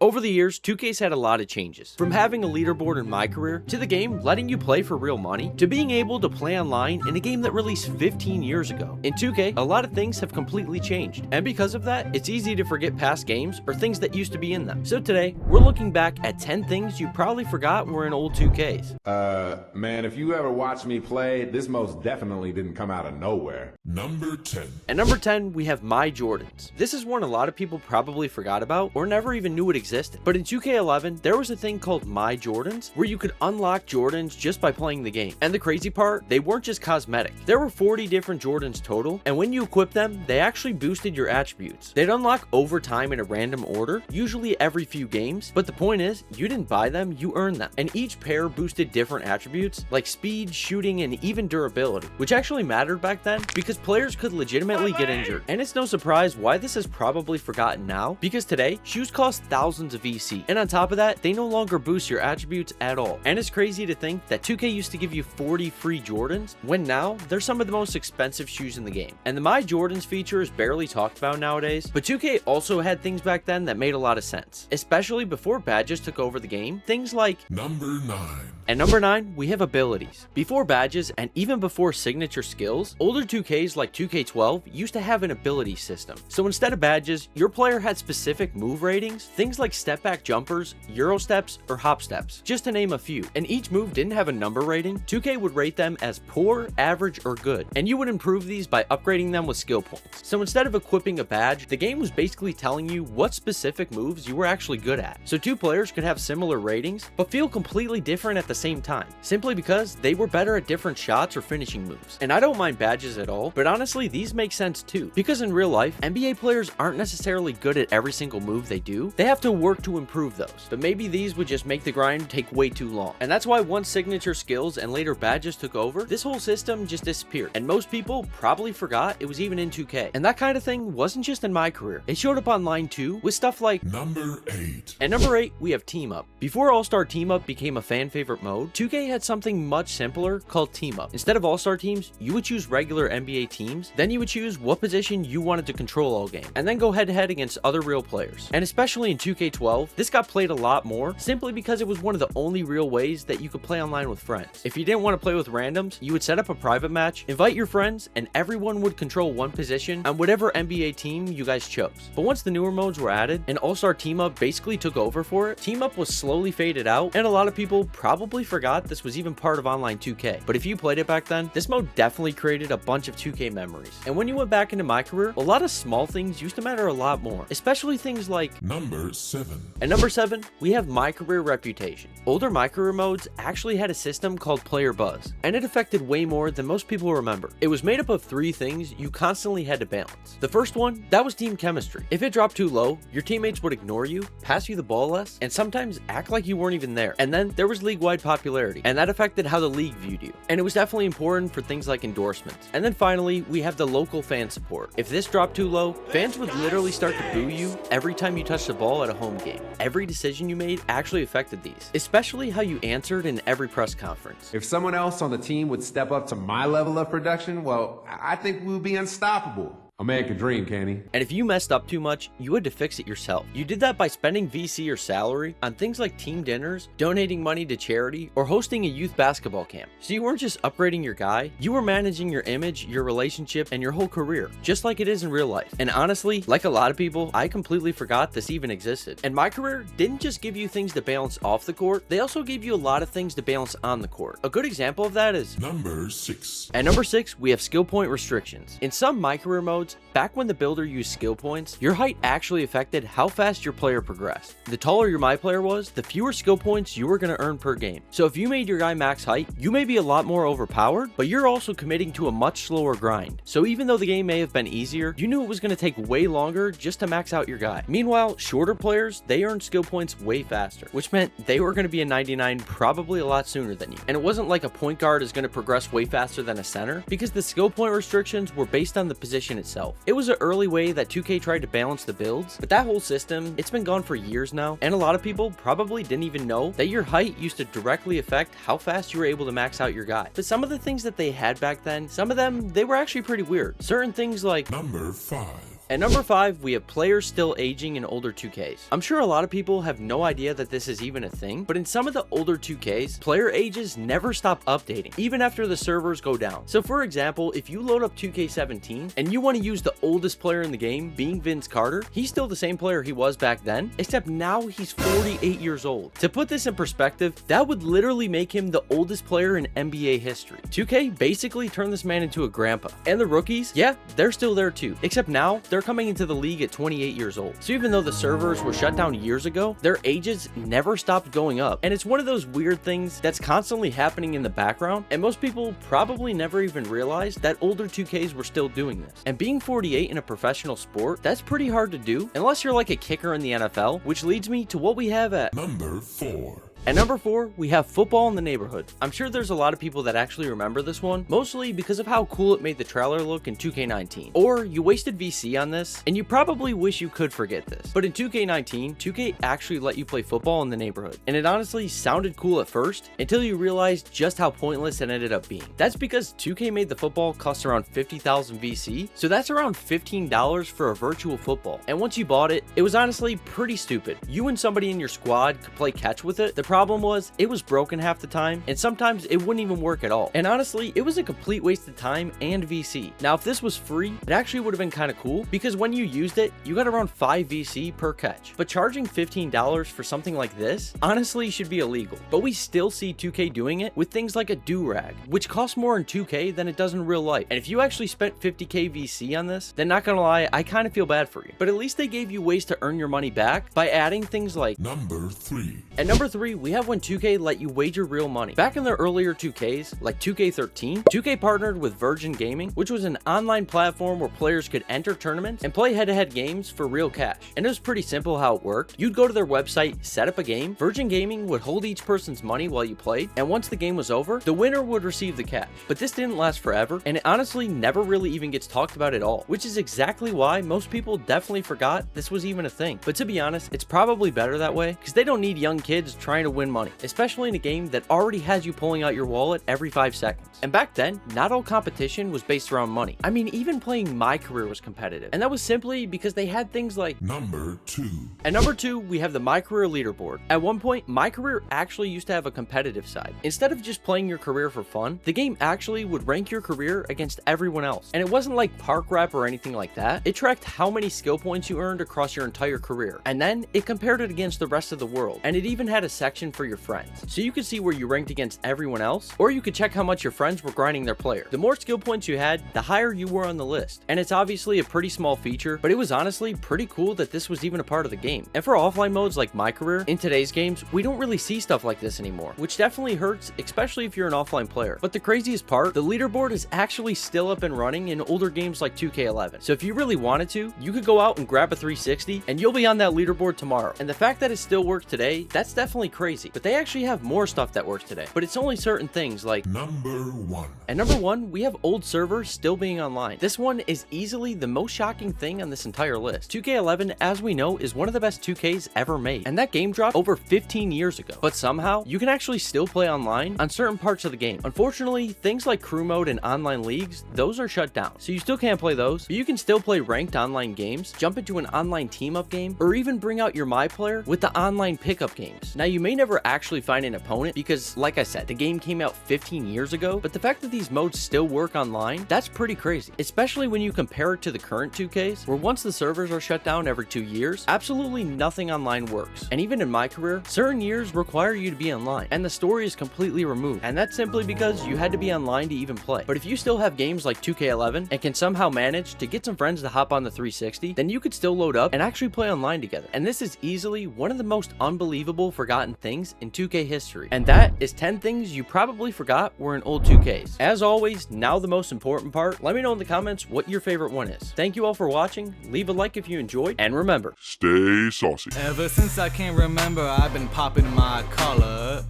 Over the years, 2K's had a lot of changes. From having a leaderboard in MyCAREER, to the game letting you play for real money, to being able to play online in a game that released 15 years ago. In 2K, a lot of things have completely changed, and because of that, it's easy to forget past games or things that used to be in them. So today, we're looking back at 10 things you probably forgot were in old 2Ks. Man, if you ever watched me play, this most definitely didn't come out of nowhere. Number 10. At number 10, we have My Jordans. This is one a lot of people probably forgot about or never even knew it existed. But in 2K11, there was a thing called My Jordans where you could unlock Jordans just by playing the game. And the crazy part, they weren't just cosmetic. There were 40 different Jordans total, and when you equip them, they actually boosted your attributes. They'd unlock over time in a random order, usually every few games, but the point is, you didn't buy them, you earned them. And each pair boosted different attributes like speed, shooting, and even durability, which actually mattered back then because players could legitimately get injured. And it's no surprise why this is probably forgotten now, because today, shoes cost thousands of VC, and on top of that, they no longer boost your attributes at all. And it's crazy to think that 2K used to give you 40 free Jordans, when now, they're some of the most expensive shoes in the game. And the My Jordans feature is barely talked about nowadays, but 2K also had things back then that made a lot of sense, especially before badges took over the game, things like Number 9. At number 9, we have abilities. Before badges, and even before signature skills, older 2Ks like 2K12 used to have an ability system. So instead of badges, your player had specific move ratings, things like step back jumpers, euro steps, or hop steps, just to name a few. And each move didn't have a number rating, 2K would rate them as poor, average, or good. And you would improve these by upgrading them with skill points. So instead of equipping a badge, the game was basically telling you what specific moves you were actually good at. So two players could have similar ratings, but feel completely different at the same time, simply because they were better at different shots or finishing moves. And I don't mind badges at all, but honestly, these make sense too, because in real life, NBA players aren't necessarily good at every single move they do. They have to work to improve those, but maybe these would just make the grind take way too long. And that's why once signature skills and later badges took over, this whole system just disappeared, and most people probably forgot it was even in 2K. And that kind of thing wasn't just in MyCAREER, it showed up online too, with stuff like Number 8. At number 8, we have Team Up. Before All-Star Team Up became a fan favorite mode, 2K had something much simpler called Team Up. Instead of All-Star teams, you would choose regular NBA teams, then you would choose what position you wanted to control all game, and then go head-to-head against other real players. And especially in 2K12, this got played a lot more, simply because it was one of the only real ways that you could play online with friends. If you didn't want to play with randoms, you would set up a private match, invite your friends, and everyone would control one position on whatever NBA team you guys chose. But once the newer modes were added, and All-Star Team Up basically took over for it, Team Up was slowly faded out, and a lot of people probably forgot this was even part of online 2K. But if you played it back then, this mode definitely created a bunch of 2K memories. And when you went back into MyCAREER, a lot of small things used to matter a lot more, especially things like Number 7. At number 7, we have MyCAREER Reputation. Older MyCAREER modes actually had a system called Player Buzz, and it affected way more than most people remember. It was made up of 3 things you constantly had to balance. The first one, that was team chemistry. If it dropped too low, your teammates would ignore you, pass you the ball less, and sometimes act like you weren't even there. And then there was league-wide popularity, and that affected how the league viewed you. And it was definitely important for things like endorsements. And then finally, we have the local fan support. If this dropped too low, fans would literally start to boo you every time you touched the ball at a home game. Every decision you made actually affected these, especially how you answered in every press conference. If someone else on the team would step up to my level of production, well, I think we would be unstoppable. A man can dream, can he? And if you messed up too much, you had to fix it yourself. You did that by spending VC or salary on things like team dinners, donating money to charity, or hosting a youth basketball camp. So you weren't just upgrading your guy, you were managing your image, your relationship, and your whole career, just like it is in real life. And honestly, like a lot of people, I completely forgot this even existed. And MyCAREER didn't just give you things to balance off the court, they also gave you a lot of things to balance on the court. A good example of that is Number 6. At number 6, we have skill point restrictions. In some MyCAREER modes, back when the builder used skill points, your height actually affected how fast your player progressed. The taller your My player was, the fewer skill points you were going to earn per game. So if you made your guy max height, you may be a lot more overpowered, but you're also committing to a much slower grind. So even though the game may have been easier, you knew it was going to take way longer just to max out your guy. Meanwhile, shorter players, they earned skill points way faster, which meant they were going to be a 99 probably a lot sooner than you. And it wasn't like a point guard is going to progress way faster than a center, because the skill point restrictions were based on the position itself. It was an early way that 2K tried to balance the builds, but that whole system, it's been gone for years now, and a lot of people probably didn't even know that your height used to directly affect how fast you were able to max out your guy. But some of the things that they had back then, some of them, they were actually pretty weird. Certain things like Number 5. At number 5, we have players still aging in older 2Ks. I'm sure a lot of people have no idea that this is even a thing, but in some of the older 2Ks, player ages never stop updating, even after the servers go down. So for example, if you load up 2K17 and you want to use the oldest player in the game, being Vince Carter, he's still the same player he was back then, except now he's 48 years old. To put this in perspective, that would literally make him the oldest player in NBA history. 2K basically turned this man into a grandpa. And the rookies, yeah, they're still there too, except now they're coming into the league at 28 years old. So even though the servers were shut down years ago, their ages never stopped going up. And it's one of those weird things that's constantly happening in the background, and most people probably never even realized that older 2Ks were still doing this. And being 48 in a professional sport, that's pretty hard to do, unless you're like a kicker in the NFL, which leads me to what we have at Number 4. At number 4, we have football in the neighborhood. I'm sure there's a lot of people that actually remember this one, mostly because of how cool it made the trailer look in 2K19. Or you wasted VC on this, and you probably wish you could forget this. But in 2K19, 2K actually let you play football in the neighborhood. And it honestly sounded cool at first, until you realized just how pointless it ended up being. That's because 2K made the football cost around 50,000 VC, so that's around $15 for a virtual football. And once you bought it, it was honestly pretty stupid. You and somebody in your squad could play catch with it. The problem was, it was broken half the time, and sometimes it wouldn't even work at all. And honestly, it was a complete waste of time and VC. Now, if this was free, it actually would have been kind of cool, because when you used it, you got around 5 VC per catch. But charging $15 for something like this, honestly should be illegal. But we still see 2K doing it with things like a do-rag, which costs more in 2K than it does in real life. And if you actually spent 50k VC on this, then not gonna lie, I kind of feel bad for you. But at least they gave you ways to earn your money back by adding things like Number 3. At number 3, we have when 2K let you wager real money. Back in their earlier 2Ks, like 2K13, 2K partnered with Virgin Gaming, which was an online platform where players could enter tournaments and play head-to-head games for real cash. And it was pretty simple how it worked. You'd go to their website, set up a game, Virgin Gaming would hold each person's money while you played, and once the game was over, the winner would receive the cash. But this didn't last forever, and it honestly never really even gets talked about at all, which is exactly why most people definitely forgot this was even a thing. But to be honest, it's probably better that way, because they don't need young kids trying to win money, especially in a game that already has you pulling out your wallet every 5 seconds. And back then, not all competition was based around money. I mean, even playing MyCAREER was competitive, and that was simply because they had things like Number 2. At number 2, we have the MyCAREER leaderboard. At one point, MyCAREER actually used to have a competitive side. Instead of just playing your career for fun, the game actually would rank your career against everyone else. And it wasn't like Park Rep or anything like that. It tracked how many skill points you earned across your entire career, and then it compared it against the rest of the world. And it even had a section for your friends, so you could see where you ranked against everyone else, or you could check how much your friends were grinding their player. The more skill points you had, the higher you were on the list. And it's obviously a pretty small feature, but it was honestly pretty cool that this was even a part of the game. And for offline modes like MyCAREER, in today's games, we don't really see stuff like this anymore, which definitely hurts, especially if you're an offline player. But the craziest part, the leaderboard is actually still up and running in older games like 2K11. So if you really wanted to, you could go out and grab a 360 and you'll be on that leaderboard tomorrow. And the fact that it still works today, that's definitely crazy. But they actually have more stuff that works today, but it's only certain things like Number 1. At number 1, we have old servers still being online. This one is easily the most shocking thing on this entire list. 2K11, as we know, is one of the best 2Ks ever made, and that game dropped over 15 years ago. But somehow, you can actually still play online on certain parts of the game. Unfortunately, things like crew mode and online leagues, those are shut down, so you still can't play those, but you can still play ranked online games, jump into an online team-up game, or even bring out your MyPlayer with the online pickup games. Now, you may never actually find an opponent because, like I said, the game came out 15 years ago, but the fact that these modes still work online, that's pretty crazy, especially when you compare it to the current 2Ks, where once the servers are shut down every 2 years, absolutely nothing online works. And even in MyCAREER, certain years require you to be online, and the story is completely removed, and that's simply because you had to be online to even play. But if you still have games like 2K11 and can somehow manage to get some friends to hop on the 360, then you could still load up and actually play online together. And this is easily one of the most unbelievable forgotten things in 2K history. And that is 10 things you probably forgot were in old 2Ks. As always, now the most important part, let me know in the comments what your favorite one is. Thank you all for watching, leave a like if you enjoyed, and remember, Stay saucy. Ever since I can remember, I've been popping my collar.